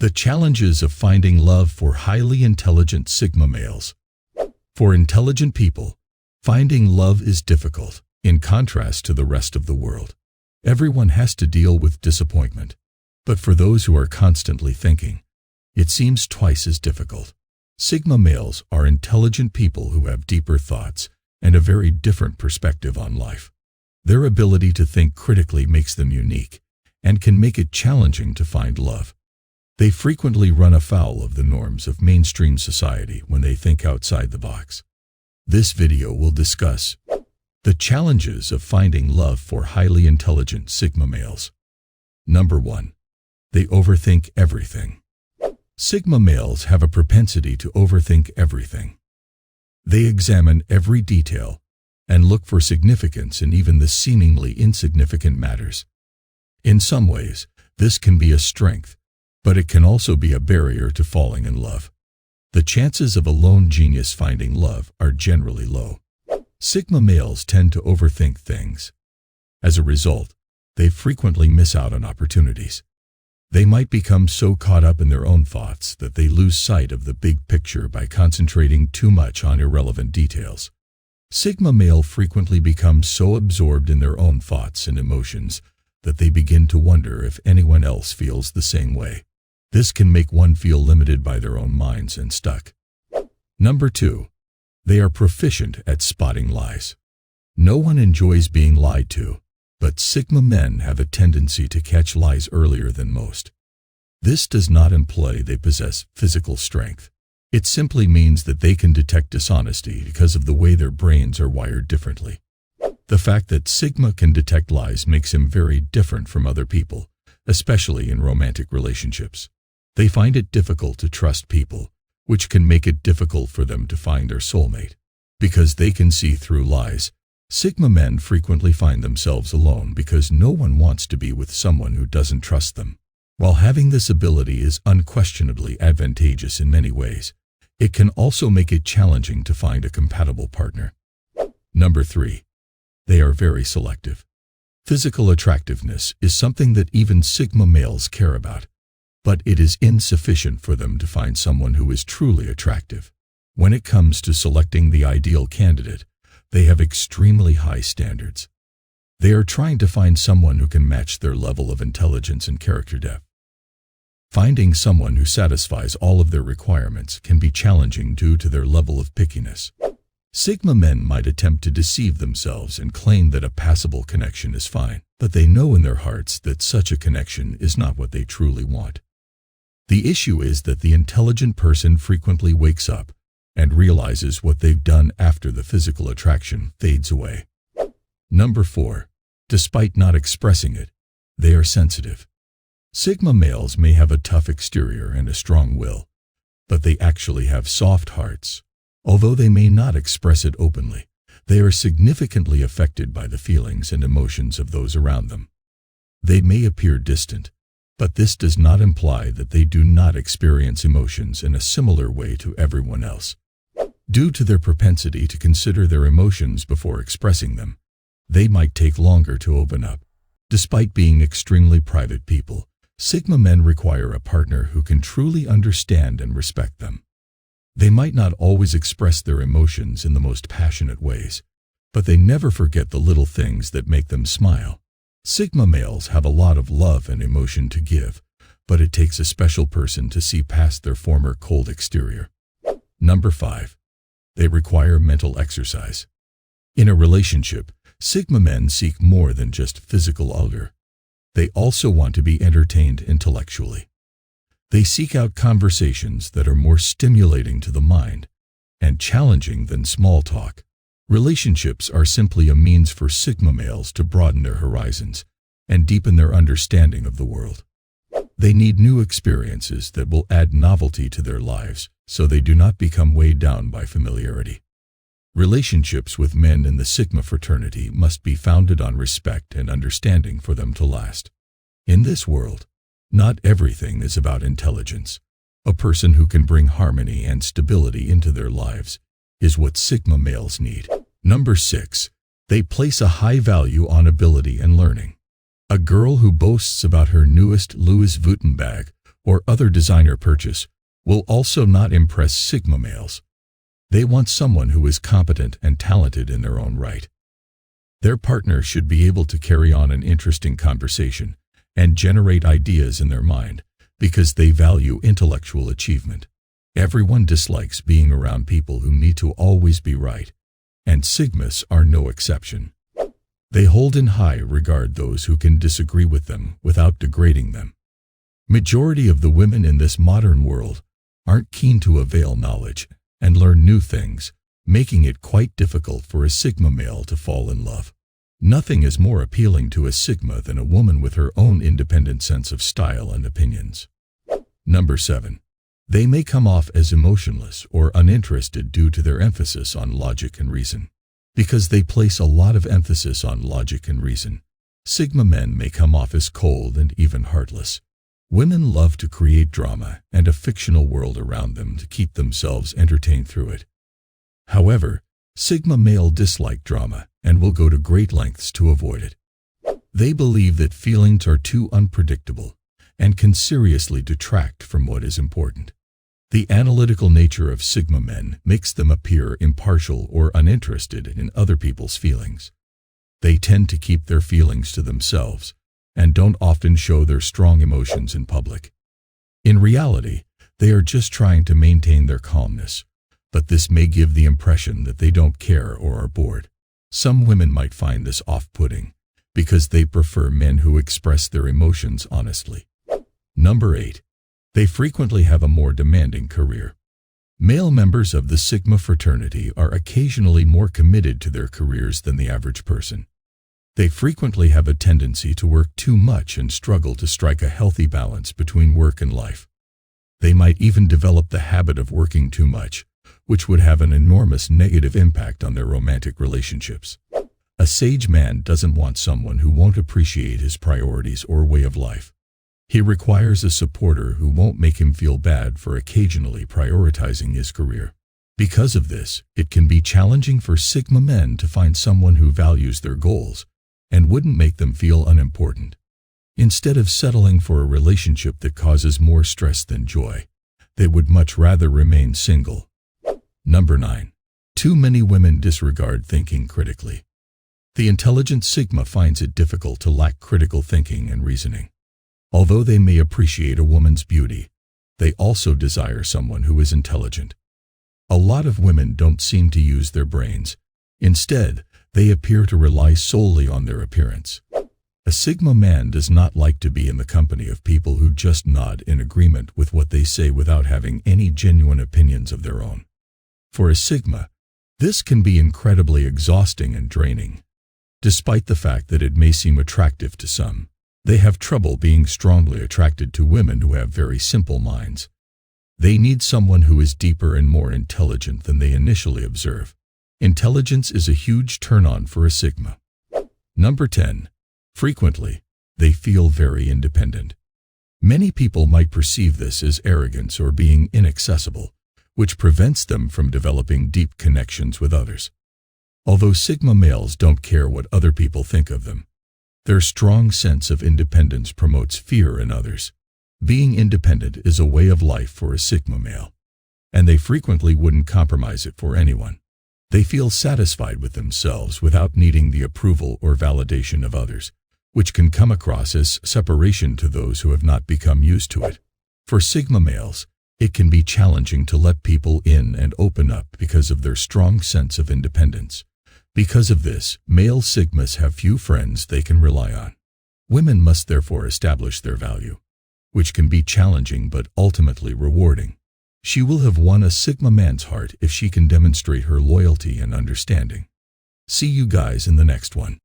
The challenges of finding love for highly intelligent Sigma males. For intelligent people, finding love is difficult, in contrast to the rest of the world. Everyone has to deal with disappointment, but for those who are constantly thinking, it seems twice as difficult. Sigma males are intelligent people who have deeper thoughts and a very different perspective on life. Their ability to think critically makes them unique and can make it challenging to find love. They frequently run afoul of the norms of mainstream society when they think outside the box. This video will discuss the challenges of finding love for highly intelligent Sigma males. Number 1. They overthink everything. Sigma males have a propensity to overthink everything. They examine every detail and look for significance in even the seemingly insignificant matters. In some ways, this can be a strength, but it can also be a barrier to falling in love. The chances of a lone genius finding love are generally low. Sigma males tend to overthink things. As a result, they frequently miss out on opportunities. They might become so caught up in their own thoughts that they lose sight of the big picture by concentrating too much on irrelevant details. Sigma male frequently becomes so absorbed in their own thoughts and emotions that they begin to wonder if anyone else feels the same way. This can make one feel limited by their own minds and stuck. Number 2. They are proficient at spotting lies. No one enjoys being lied to, but Sigma men have a tendency to catch lies earlier than most. This does not imply they possess physical strength. It simply means that they can detect dishonesty because of the way their brains are wired differently. The fact that Sigma can detect lies makes him very different from other people, especially in romantic relationships. They find it difficult to trust people, which can make it difficult for them to find their soulmate. Because they can see through lies, Sigma men frequently find themselves alone because no one wants to be with someone who doesn't trust them. While having this ability is unquestionably advantageous in many ways, it can also make it challenging to find a compatible partner. Number 3. They are very selective. Physical attractiveness is something that even Sigma males care about, but it is insufficient for them to find someone who is truly attractive. When it comes to selecting the ideal candidate, they have extremely high standards. They are trying to find someone who can match their level of intelligence and character depth. Finding someone who satisfies all of their requirements can be challenging due to their level of pickiness. Sigma men might attempt to deceive themselves and claim that a passable connection is fine, but they know in their hearts that such a connection is not what they truly want. The issue is that the intelligent person frequently wakes up and realizes what they've done after the physical attraction fades away. Number 4. Despite not expressing it, they are sensitive. Sigma males may have a tough exterior and a strong will, but they actually have soft hearts. Although they may not express it openly, they are significantly affected by the feelings and emotions of those around them. They may appear distant, but this does not imply that they do not experience emotions in a similar way to everyone else. Due to their propensity to consider their emotions before expressing them, they might take longer to open up. Despite being extremely private people, Sigma men require a partner who can truly understand and respect them. They might not always express their emotions in the most passionate ways, but they never forget the little things that make them smile. Sigma males have a lot of love and emotion to give, but it takes a special person to see past their former cold exterior. Number 5. They require mental exercise. In a relationship, Sigma men seek more than just physical allure. They also want to be entertained intellectually. They seek out conversations that are more stimulating to the mind and challenging than small talk. Relationships are simply a means for Sigma males to broaden their horizons and deepen their understanding of the world. They need new experiences that will add novelty to their lives so they do not become weighed down by familiarity. Relationships with men in the Sigma fraternity must be founded on respect and understanding for them to last. In this world, not everything is about intelligence. A person who can bring harmony and stability into their lives is what Sigma males need. Number 6. They place a high value on ability and learning. A girl who boasts about her newest Louis Vuitton bag or other designer purchase will also not impress Sigma males. They want someone who is competent and talented in their own right. Their partner should be able to carry on an interesting conversation and generate ideas in their mind because they value intellectual achievement. Everyone dislikes being around people who need to always be right, and Sigmas are no exception. They hold in high regard those who can disagree with them without degrading them. Majority of the women in this modern world aren't keen to avail knowledge and learn new things, making it quite difficult for a Sigma male to fall in love. Nothing is more appealing to a Sigma than a woman with her own independent sense of style and opinions. Number 7. They may come off as emotionless or uninterested due to their emphasis on logic and reason. Because they place a lot of emphasis on logic and reason, Sigma men may come off as cold and even heartless. Women love to create drama and a fictional world around them to keep themselves entertained through it. However, Sigma male dislike drama and will go to great lengths to avoid it. They believe that feelings are too unpredictable and can seriously detract from what is important. The analytical nature of Sigma men makes them appear impartial or uninterested in other people's feelings. They tend to keep their feelings to themselves and don't often show their strong emotions in public. In reality, they are just trying to maintain their calmness, but this may give the impression that they don't care or are bored. Some women might find this off-putting because they prefer men who express their emotions honestly. Number 8. They frequently have a more demanding career. Male members of the Sigma fraternity are occasionally more committed to their careers than the average person. They frequently have a tendency to work too much and struggle to strike a healthy balance between work and life. They might even develop the habit of working too much, which would have an enormous negative impact on their romantic relationships. A sage man doesn't want someone who won't appreciate his priorities or way of life. He requires a supporter who won't make him feel bad for occasionally prioritizing his career. Because of this, it can be challenging for Sigma men to find someone who values their goals and wouldn't make them feel unimportant. Instead of settling for a relationship that causes more stress than joy, they would much rather remain single. Number 9. Too many women disregard thinking critically. The intelligent Sigma finds it difficult to lack critical thinking and reasoning. Although they may appreciate a woman's beauty, they also desire someone who is intelligent. A lot of women don't seem to use their brains. Instead, they appear to rely solely on their appearance. A Sigma man does not like to be in the company of people who just nod in agreement with what they say without having any genuine opinions of their own. For a Sigma, this can be incredibly exhausting and draining. Despite the fact that it may seem attractive to some, they have trouble being strongly attracted to women who have very simple minds. They need someone who is deeper and more intelligent than they initially observe. Intelligence is a huge turn-on for a Sigma. Number 10. Frequently, they feel very independent. Many people might perceive this as arrogance or being inaccessible, which prevents them from developing deep connections with others. Although Sigma males don't care what other people think of them, their strong sense of independence promotes fear in others. Being independent is a way of life for a Sigma male, and they frequently wouldn't compromise it for anyone. They feel satisfied with themselves without needing the approval or validation of others, which can come across as separation to those who have not become used to it. For Sigma males, it can be challenging to let people in and open up because of their strong sense of independence. Because of this, male Sigmas have few friends they can rely on. Women must therefore establish their value, which can be challenging but ultimately rewarding. She will have won a Sigma man's heart if she can demonstrate her loyalty and understanding. See you guys in the next one.